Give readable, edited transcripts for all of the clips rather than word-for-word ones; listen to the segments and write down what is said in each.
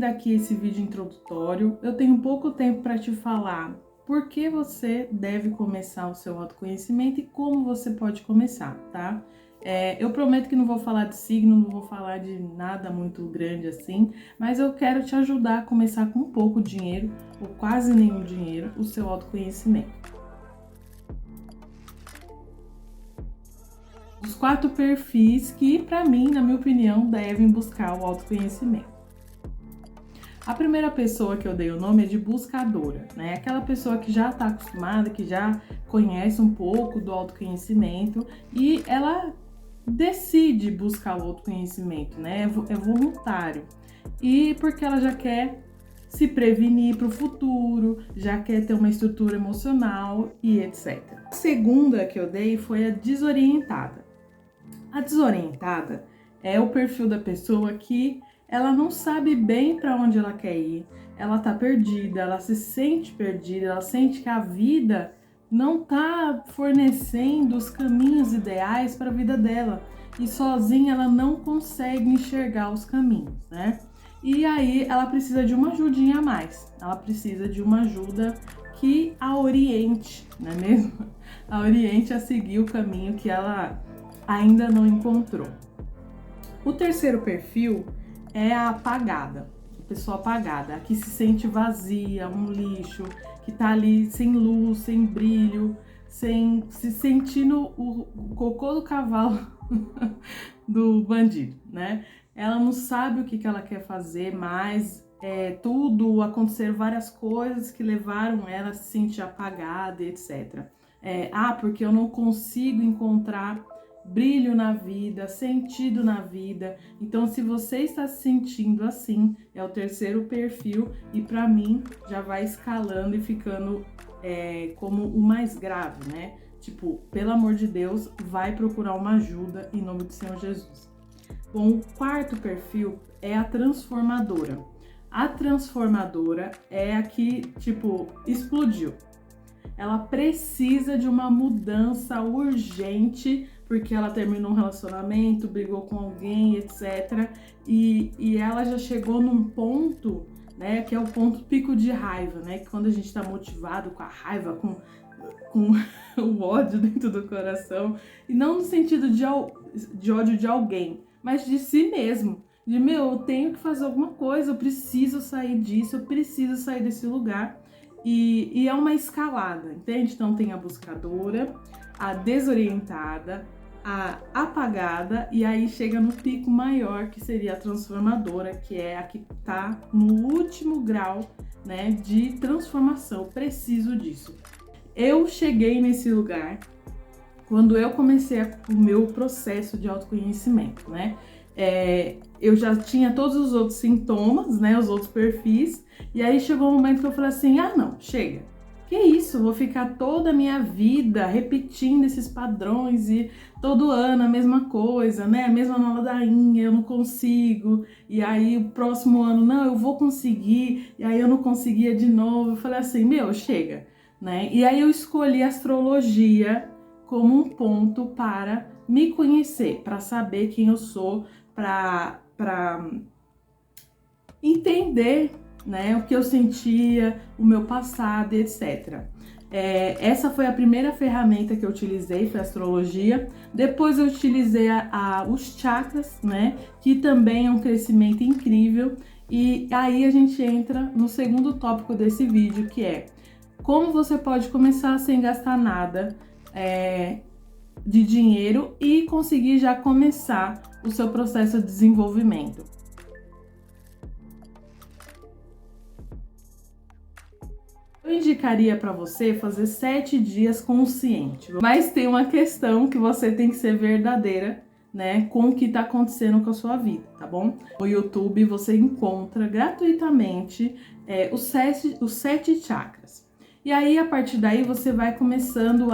bem-vinda aqui a esse vídeo introdutório. Eu tenho pouco tempo para te falar por que você deve começar o seu autoconhecimento e como você pode começar, tá? Eu prometo que não vou falar de signo, não vou falar de nada muito grande assim, mas eu quero te ajudar a começar com pouco dinheiro ou quase nenhum dinheiro o seu autoconhecimento. Os 4 perfis que, para mim, na minha opinião, devem buscar o autoconhecimento. A primeira pessoa que eu dei o nome é de buscadora, né? Aquela pessoa que já está acostumada, que já conhece um pouco do autoconhecimento e ela decide buscar o autoconhecimento, né? É voluntário. E porque ela já quer se prevenir para o futuro, já quer ter uma estrutura emocional e etc. A segunda que eu dei foi a desorientada. A desorientada é o perfil da pessoa que ela não sabe bem para onde ela quer ir, ela tá perdida, ela se sente perdida, ela sente que a vida não tá fornecendo os caminhos ideais para a vida dela e sozinha ela não consegue enxergar os caminhos, né? E aí ela precisa de uma ajudinha a mais, ela precisa de uma ajuda que a oriente, não é mesmo? A oriente a seguir o caminho que ela ainda não encontrou. O terceiro perfil é a apagada, a pessoa apagada, a que se sente vazia, um lixo, que tá ali sem luz, sem brilho, sem se sentindo o cocô do cavalo do bandido, né? Ela não sabe o que ela quer fazer mais, tudo, aconteceram várias coisas que levaram ela a se sentir apagada, etc. Porque eu não consigo encontrar brilho na vida, sentido na vida. Então, se você está se sentindo assim, é o terceiro perfil e para mim já vai escalando e ficando como o mais grave, né? Tipo, pelo amor de Deus, vai procurar uma ajuda em nome do Senhor Jesus. Bom, o quarto perfil é a transformadora. A transformadora é a que, tipo, explodiu. Ela precisa de uma mudança urgente, porque ela terminou um relacionamento, brigou com alguém, etc. E ela já chegou num ponto, né, que é o ponto pico de raiva, né? Que quando a gente tá motivado com a raiva, com o ódio dentro do coração, e não no sentido de ódio de alguém, mas de si mesmo. De, eu tenho que fazer alguma coisa, eu preciso sair disso, eu preciso sair desse lugar. E é uma escalada, entende? Então tem a buscadora, a desorientada, a apagada e aí chega no pico maior, que seria a transformadora, que é a que tá no último grau, né, de transformação. Eu preciso disso. Eu cheguei nesse lugar quando eu comecei o meu processo de autoconhecimento, né? Eu já tinha todos os outros sintomas, né, os outros perfis, e aí chegou um momento que eu falei assim, não, chega, que isso, eu vou ficar toda a minha vida repetindo esses padrões e todo ano a mesma coisa, né, a mesma ladainha, eu não consigo, e aí o próximo ano, não, eu vou conseguir, e aí eu não conseguia de novo, eu falei assim, chega, né, e aí eu escolhi a astrologia como um ponto para me conhecer, para saber quem eu sou, para entender, né, o que eu sentia, o meu passado, etc. Essa foi a primeira ferramenta que eu utilizei, foi a astrologia. Depois eu utilizei os chakras, né, que também é um crescimento incrível. E aí a gente entra no segundo tópico desse vídeo, que é como você pode começar sem gastar nada de dinheiro e conseguir já começar o seu processo de desenvolvimento. Eu indicaria para você fazer 7 dias consciente, mas tem uma questão que você tem que ser verdadeira, né, com o que está acontecendo com a sua vida, tá bom? No YouTube você encontra gratuitamente os 7 chakras. E aí, a partir daí, você vai começando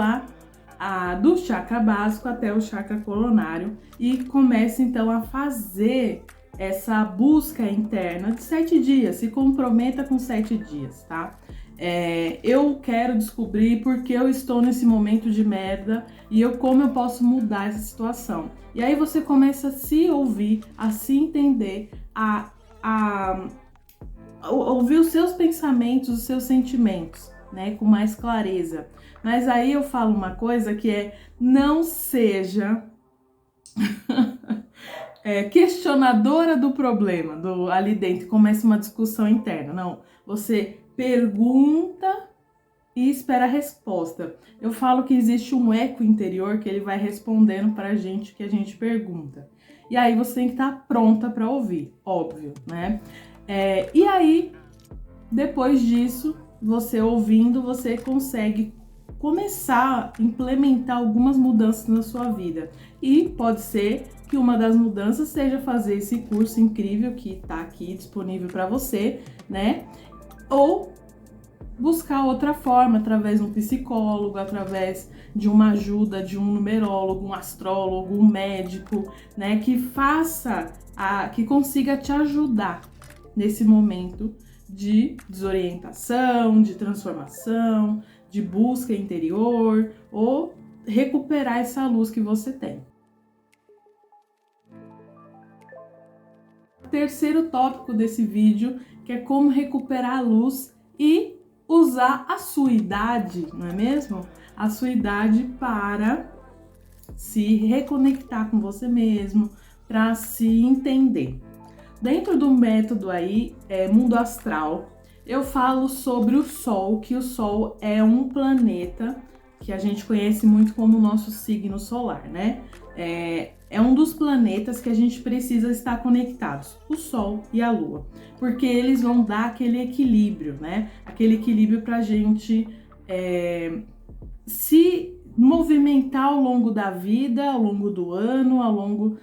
do chakra básico até o chakra coronário e começa então a fazer essa busca interna de 7 dias, se comprometa com 7 dias, tá? Eu quero descobrir por que eu estou nesse momento de merda e como eu posso mudar essa situação. E aí você começa a se ouvir, a se entender, a ouvir os seus pensamentos, os seus sentimentos, né, com mais clareza. Mas aí eu falo uma coisa que é: não seja questionadora do problema, ali dentro, começa uma discussão interna. Não, você pergunta e espera a resposta. Eu falo que existe um eco interior que ele vai respondendo pra gente o que a gente pergunta. E aí você tem que estar pronta para ouvir, óbvio, né? E aí, depois disso, você ouvindo, você consegue começar a implementar algumas mudanças na sua vida. E pode ser que uma das mudanças seja fazer esse curso incrível que está aqui disponível para você, né? Ou buscar outra forma, através de um psicólogo, através de uma ajuda de um numerólogo, um astrólogo, um médico, né, que que consiga te ajudar nesse momento de desorientação, de transformação, de busca interior, ou recuperar essa luz que você tem. Terceiro tópico desse vídeo, que é como recuperar a luz e usar a sua idade, não é mesmo? A sua idade para se reconectar com você mesmo, para se entender. Dentro do método aí, Mundo Astral, eu falo sobre o Sol, que o Sol é um planeta que a gente conhece muito como o nosso signo solar, né? É um dos planetas que a gente precisa estar conectados, o Sol e a Lua, porque eles vão dar aquele equilíbrio, né? Aquele equilíbrio para a gente se movimentar ao longo da vida, ao longo do ano, ao longo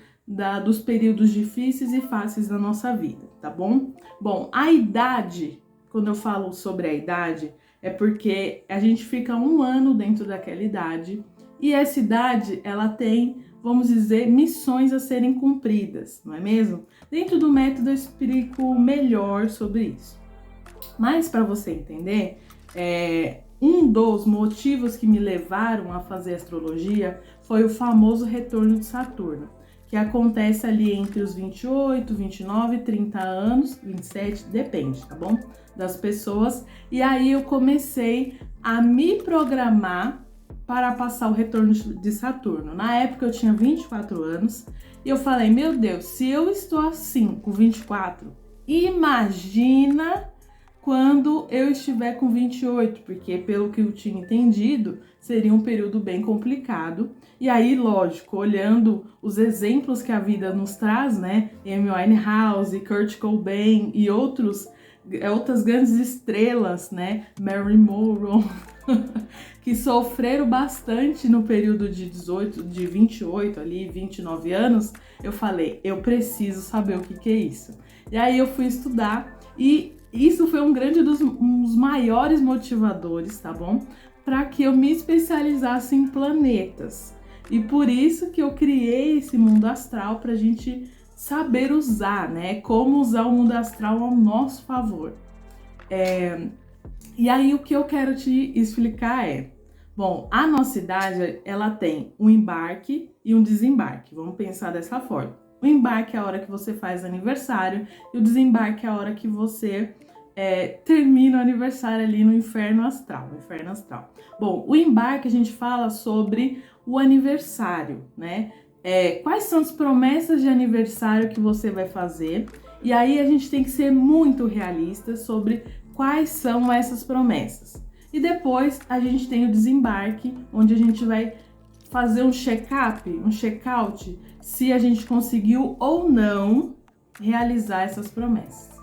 dos períodos difíceis e fáceis da nossa vida, tá bom? Bom, a idade, quando eu falo sobre a idade, é porque a gente fica um ano dentro daquela idade e essa idade, ela tem, vamos dizer, missões a serem cumpridas, não é mesmo? Dentro do método eu explico melhor sobre isso. Mas para você entender, um dos motivos que me levaram a fazer astrologia foi o famoso retorno de Saturno, que acontece ali entre os 28, 29, 30 anos, 27, depende, tá bom? Das pessoas. E aí eu comecei a me programar para passar o retorno de Saturno. Na época eu tinha 24 anos e eu falei, meu Deus, se eu estou assim com 24, imagina quando eu estiver com 28, porque pelo que eu tinha entendido, seria um período bem complicado. E aí, lógico, olhando os exemplos que a vida nos traz, né? Amy Winehouse, Kurt Cobain e outras grandes estrelas, né? Marilyn Monroe, que sofreram bastante no período de 28 ali, 29 anos, eu falei, eu preciso saber o que é isso. E aí eu fui estudar e isso foi um dos maiores motivadores, tá bom? Para que eu me especializasse em planetas. E por isso que eu criei esse mundo astral para a gente saber usar, né? Como usar o mundo astral ao nosso favor. E aí o que eu quero te explicar bom, a nossa idade, ela tem um embarque e um desembarque. Vamos pensar dessa forma. O embarque é a hora que você faz aniversário e o desembarque é a hora que você termina o aniversário ali no inferno astral. Bom, o embarque a gente fala sobre o aniversário, né? Quais são as promessas de aniversário que você vai fazer? E aí a gente tem que ser muito realista sobre quais são essas promessas. E depois a gente tem o desembarque, onde a gente vai fazer um check-up, um check-out, se a gente conseguiu ou não realizar essas promessas.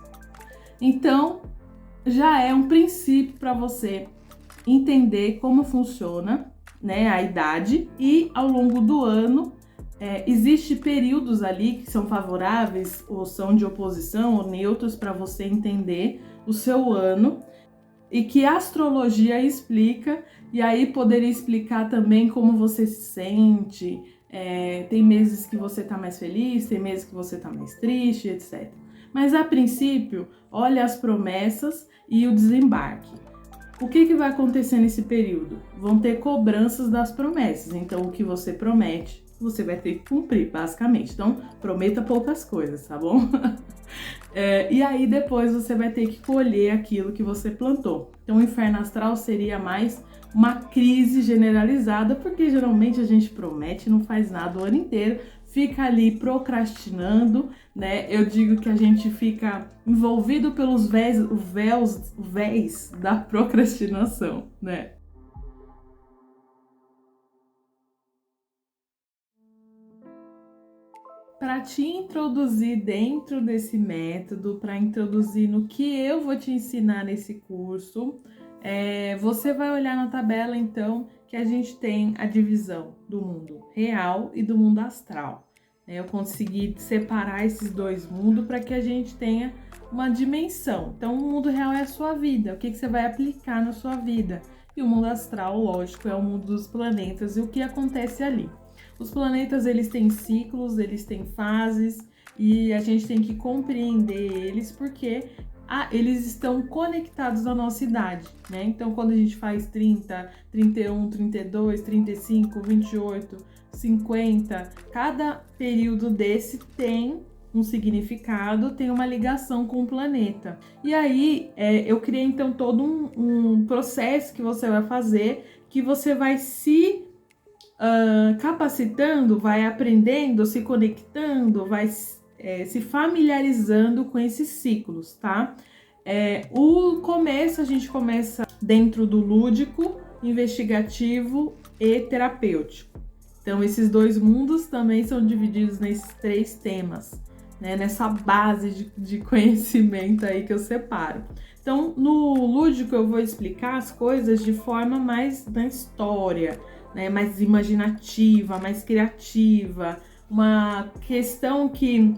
Então, já é um princípio para você entender como funciona, né, a idade, e ao longo do ano existe períodos ali que são favoráveis ou são de oposição ou neutros para você entender o seu ano e que a astrologia explica, e aí poderia explicar também como você se sente, tem meses que você tá mais feliz, tem meses que você tá mais triste, etc. Mas a princípio, olha as promessas e o desembarque. O que vai acontecer nesse período? Vão ter cobranças das promessas, então o que você promete, você vai ter que cumprir, basicamente. Então, prometa poucas coisas, tá bom? E aí depois você vai ter que colher aquilo que você plantou. Então o inferno astral seria mais uma crise generalizada, porque geralmente a gente promete e não faz nada o ano inteiro, fica ali procrastinando, né? Eu digo que a gente fica envolvido pelos véus da procrastinação, né? Para te introduzir dentro desse método, para introduzir no que eu vou te ensinar nesse curso, você vai olhar na tabela, então, que a gente tem a divisão do mundo real e do mundo astral. Eu consegui separar esses dois mundos para que a gente tenha uma dimensão. Então, o mundo real é a sua vida, o que você vai aplicar na sua vida. E o mundo astral, lógico, é o mundo dos planetas e o que acontece ali. Os planetas, eles têm ciclos, eles têm fases e a gente tem que compreender eles porque eles estão conectados à nossa idade, né? Então, quando a gente faz 30, 31, 32, 35, 28, 50, cada período desse tem um significado, tem uma ligação com o planeta. E aí, eu criei então todo um processo que você vai fazer, que você vai se capacitando, vai aprendendo, se conectando, vai se familiarizando com esses ciclos, tá? O começo a gente começa dentro do lúdico, investigativo e terapêutico. Então, esses dois mundos também são divididos nesses 3 temas, né? Nessa base de conhecimento aí que eu separo. Então, no lúdico eu vou explicar as coisas de forma mais da história, né, mais imaginativa, mais criativa, uma questão que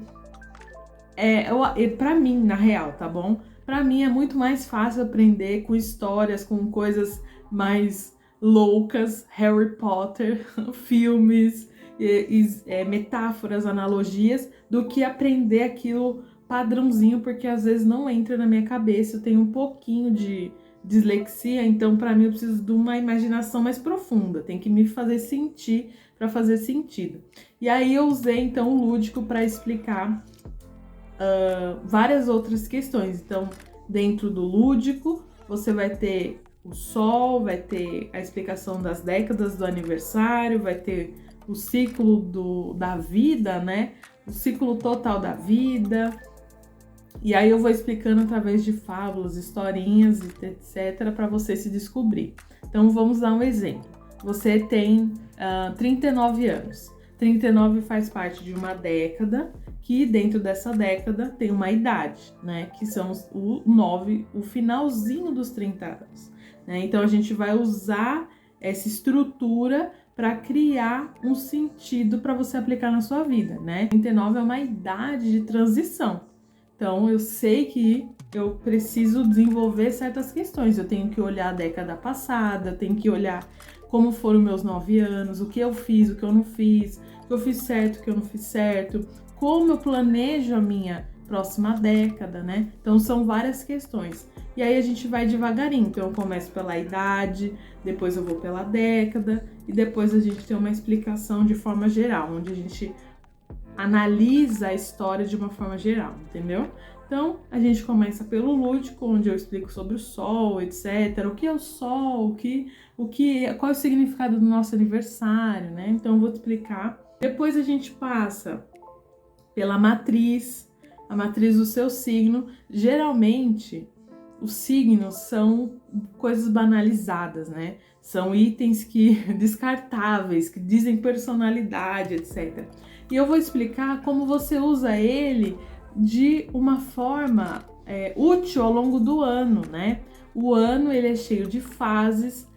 para mim, na real, tá bom? Para mim é muito mais fácil aprender com histórias, com coisas mais loucas, Harry Potter, filmes, metáforas, analogias, do que aprender aquilo padrãozinho, porque às vezes não entra na minha cabeça, eu tenho um pouquinho de dislexia, então para mim eu preciso de uma imaginação mais profunda, tem que me fazer sentir para fazer sentido. E aí eu usei então o lúdico para explicar várias outras questões. Então, dentro do lúdico, você vai ter o sol, vai ter a explicação das décadas do aniversário, vai ter o ciclo da vida, né? O ciclo total da vida. E aí eu vou explicando através de fábulas, historinhas, etc, para você se descobrir. Então vamos dar um exemplo. Você tem 39 anos. 39 faz parte de uma década, que dentro dessa década tem uma idade, né? Que são o finalzinho dos 30 anos. Né? Então a gente vai usar essa estrutura para criar um sentido para você aplicar na sua vida, né? 39 é uma idade de transição. Então, eu sei que eu preciso desenvolver certas questões. Eu tenho que olhar a década passada, eu tenho que olhar como foram meus 9 anos, o que eu fiz, o que eu não fiz, o que eu fiz certo, o que eu não fiz certo, como eu planejo a minha próxima década, né? Então, são várias questões. E aí a gente vai devagarinho. Então, eu começo pela idade, depois eu vou pela década, e depois a gente tem uma explicação de forma geral, onde a gente analisa a história de uma forma geral, entendeu? Então, a gente começa pelo lúdico, onde eu explico sobre o sol, etc. O que é o sol, qual é o significado do nosso aniversário, né? Então, eu vou te explicar. Depois a gente passa pela matriz, a matriz do seu signo. Geralmente, os signos são coisas banalizadas, né? São itens descartáveis, que dizem personalidade, etc. E eu vou explicar como você usa ele de uma forma útil ao longo do ano, né? O ano ele é cheio de fases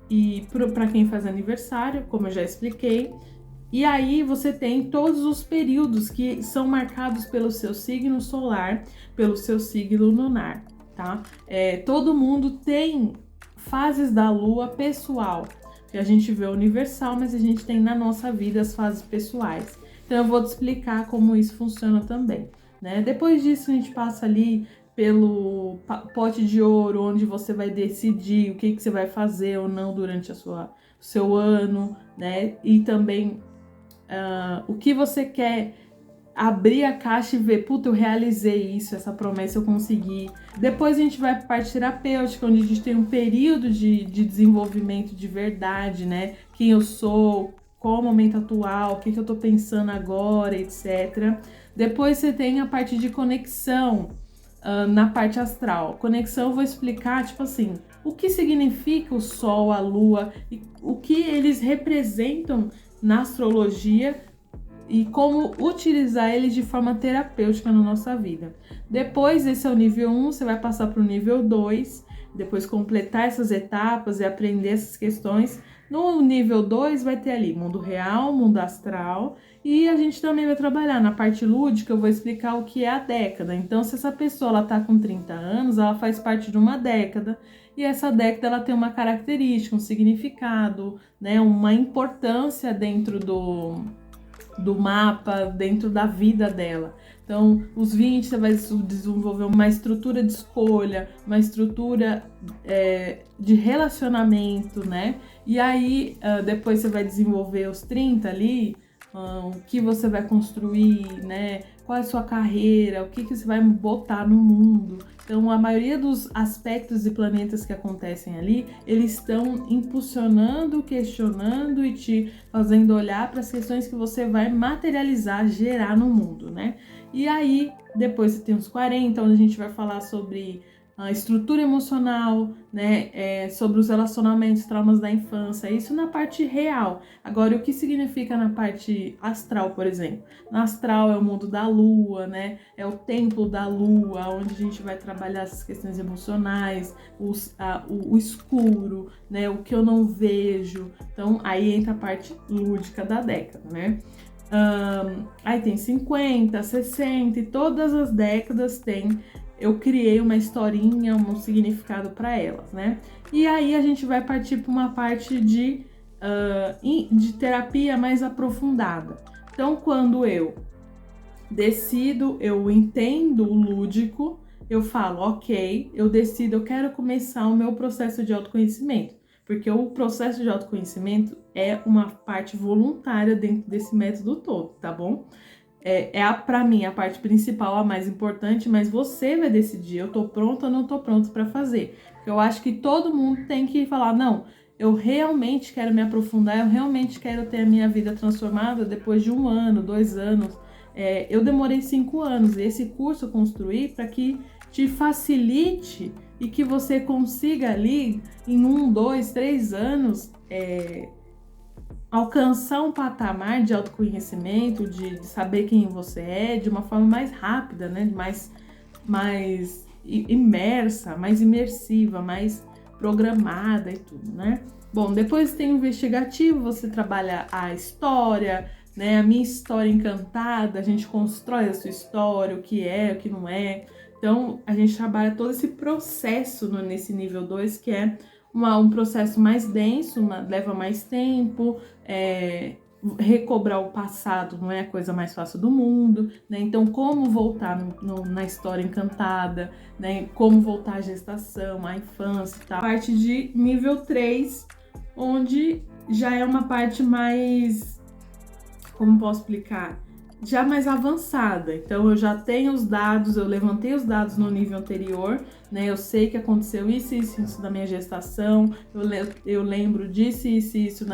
e para quem faz aniversário, como eu já expliquei. E aí você tem todos os períodos que são marcados pelo seu signo solar, pelo seu signo lunar, tá? Todo mundo tem fases da lua pessoal, que a gente vê universal, mas a gente tem na nossa vida as fases pessoais. Então eu vou te explicar como isso funciona também, né? Depois disso a gente passa ali pelo pote de ouro, onde você vai decidir o que você vai fazer ou não durante o seu ano, né? E também o que você quer abrir a caixa e ver, puta, eu realizei isso, essa promessa eu consegui. Depois a gente vai para a parte terapêutica, onde a gente tem um período de desenvolvimento de verdade, né? Quem eu sou, qual o momento atual, o que eu tô pensando agora, etc. Depois você tem a parte de conexão, na parte astral. Conexão eu vou explicar, tipo assim, o que significa o Sol, a Lua, e o que eles representam na astrologia e como utilizar eles de forma terapêutica na nossa vida. Depois, esse é o nível 1, você vai passar para o nível 2, depois completar essas etapas e aprender essas questões. No nível 2 vai ter ali mundo real, mundo astral, e a gente também vai trabalhar na parte lúdica. Eu vou explicar o que é a década. Então, se essa pessoa ela tá com 30 anos, ela faz parte de uma década, e essa década ela tem uma característica, um significado, né, uma importância dentro do mapa, dentro da vida dela. Então, os 20 você vai desenvolver uma estrutura de escolha, uma estrutura de relacionamento, né? E aí, depois você vai desenvolver os 30 ali, o que você vai construir, né? Qual é a sua carreira, o que você vai botar no mundo. Então, a maioria dos aspectos e planetas que acontecem ali, eles estão impulsionando, questionando e te fazendo olhar para as questões que você vai materializar, gerar no mundo, né? E aí, depois você tem os 40, onde a gente vai falar sobre a estrutura emocional, né, sobre os relacionamentos, traumas da infância, isso na parte real. Agora, o que significa na parte astral, por exemplo? Na astral é o mundo da lua, né, é o templo da lua, onde a gente vai trabalhar essas questões emocionais, o escuro, né, o que eu não vejo. Então, aí entra a parte lúdica da década, né. Aí tem 50, 60 e todas as décadas tem. Eu criei uma historinha, um significado para elas, né? E aí a gente vai partir para uma parte de terapia mais aprofundada. Então, quando eu decido, eu entendo o lúdico, eu falo, ok, eu decido, eu quero começar o meu processo de autoconhecimento. Porque o processo de autoconhecimento é uma parte voluntária dentro desse método todo, tá bom? Para mim, a parte principal, a mais importante, mas você vai decidir, eu tô pronta ou não tô pronta para fazer. Eu acho que todo mundo tem que falar, não, eu realmente quero me aprofundar, eu realmente quero ter a minha vida transformada depois de 1 ano, 2 anos. Eu demorei 5 anos e esse curso eu construí para que te facilite e que você consiga ali, em 1, 2, 3 anos, alcançar um patamar de autoconhecimento, de saber quem você é, de uma forma mais rápida, né? Mais imersa, mais imersiva, mais programada e tudo, né? Bom, depois tem o investigativo, você trabalha a história, né? A minha história encantada, a gente constrói a sua história, o que é, o que não é. Então, a gente trabalha todo esse processo nesse nível 2, que é um processo mais denso, leva mais tempo, recobrar o passado não é a coisa mais fácil do mundo, né? Então, como voltar na história encantada, né? Como voltar à gestação, à infância e tal. A parte de nível 3, onde já é uma parte mais, como posso explicar? Já mais avançada. Então, eu já tenho os dados, eu levantei os dados no nível anterior, né? Eu sei que aconteceu isso na minha gestação, eu lembro disso e isso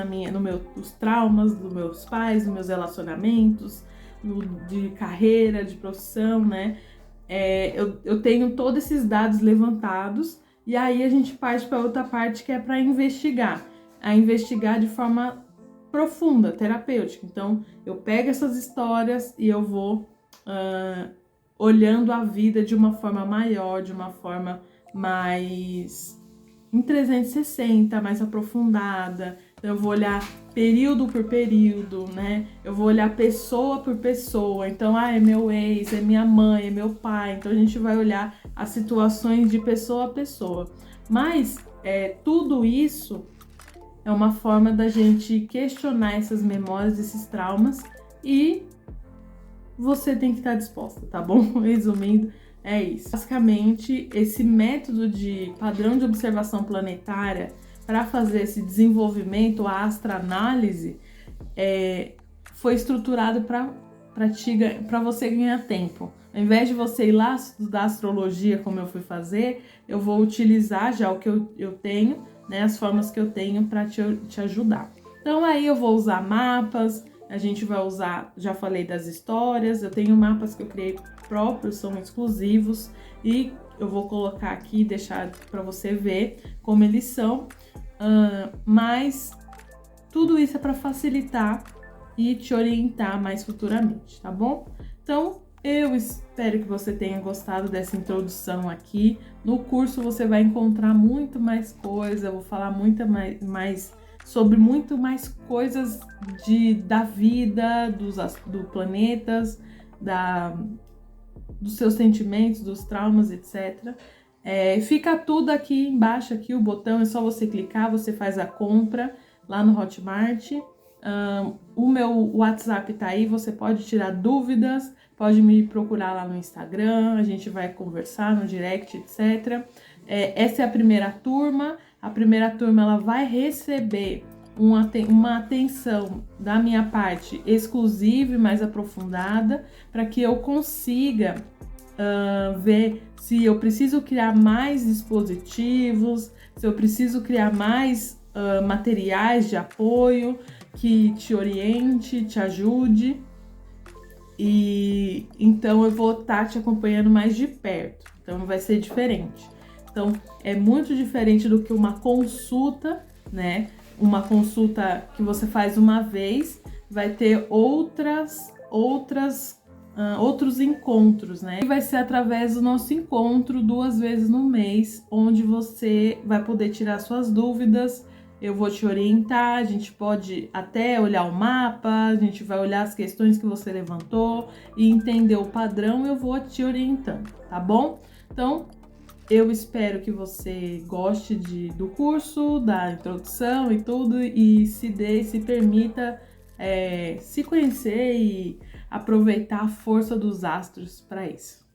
os traumas dos meus pais, dos meus relacionamentos, de carreira, de profissão, né? Eu tenho todos esses dados levantados e aí a gente parte para outra parte que é para investigar de forma profunda, terapêutica. Então, eu pego essas histórias e eu vou olhando a vida de uma forma maior, de uma forma mais em 360, mais aprofundada. Então, eu vou olhar período por período, né? Eu vou olhar pessoa por pessoa. Então, é meu ex, é minha mãe, é meu pai. Então, a gente vai olhar as situações de pessoa a pessoa. Mas, tudo isso é uma forma da gente questionar essas memórias, esses traumas, e você tem que estar disposta, tá bom? Resumindo, é isso. Basicamente, esse método de padrão de observação planetária para fazer esse desenvolvimento, a astroanálise, foi estruturado para para você ganhar tempo. Ao invés de você ir lá estudar astrologia como eu fui fazer, eu vou utilizar já o que eu tenho, né, as formas que eu tenho para te ajudar. Então aí eu vou usar mapas, a gente vai usar, já falei das histórias, eu tenho mapas que eu criei próprios, são exclusivos e eu vou colocar aqui, deixar para você ver como eles são, mas tudo isso é para facilitar e te orientar mais futuramente, tá bom? Então, eu espero que você tenha gostado dessa introdução aqui. No curso você vai encontrar muito mais coisa, eu vou falar sobre muito mais coisas da vida, do planetas, dos seus sentimentos, dos traumas, etc. Fica tudo aqui embaixo, aqui o botão, é só você clicar, você faz a compra lá no Hotmart. O meu WhatsApp tá aí, você pode tirar dúvidas, pode me procurar lá no Instagram, a gente vai conversar no direct, etc. Essa é a primeira turma ela vai receber uma atenção da minha parte exclusiva e mais aprofundada, para que eu consiga ver se eu preciso criar mais dispositivos, se eu preciso criar mais materiais de apoio que te oriente, te ajude. E então eu vou estar te acompanhando mais de perto, então vai ser diferente. Então é muito diferente do que uma consulta, né? Uma consulta que você faz uma vez, vai ter outros encontros, né? E vai ser através do nosso encontro 2 vezes no mês, onde você vai poder tirar suas dúvidas. Eu vou te orientar, a gente pode até olhar o mapa, a gente vai olhar as questões que você levantou e entender o padrão, eu vou te orientando, tá bom? Então, eu espero que você goste do curso, da introdução e tudo, e se permita se conhecer e aproveitar a força dos astros para isso.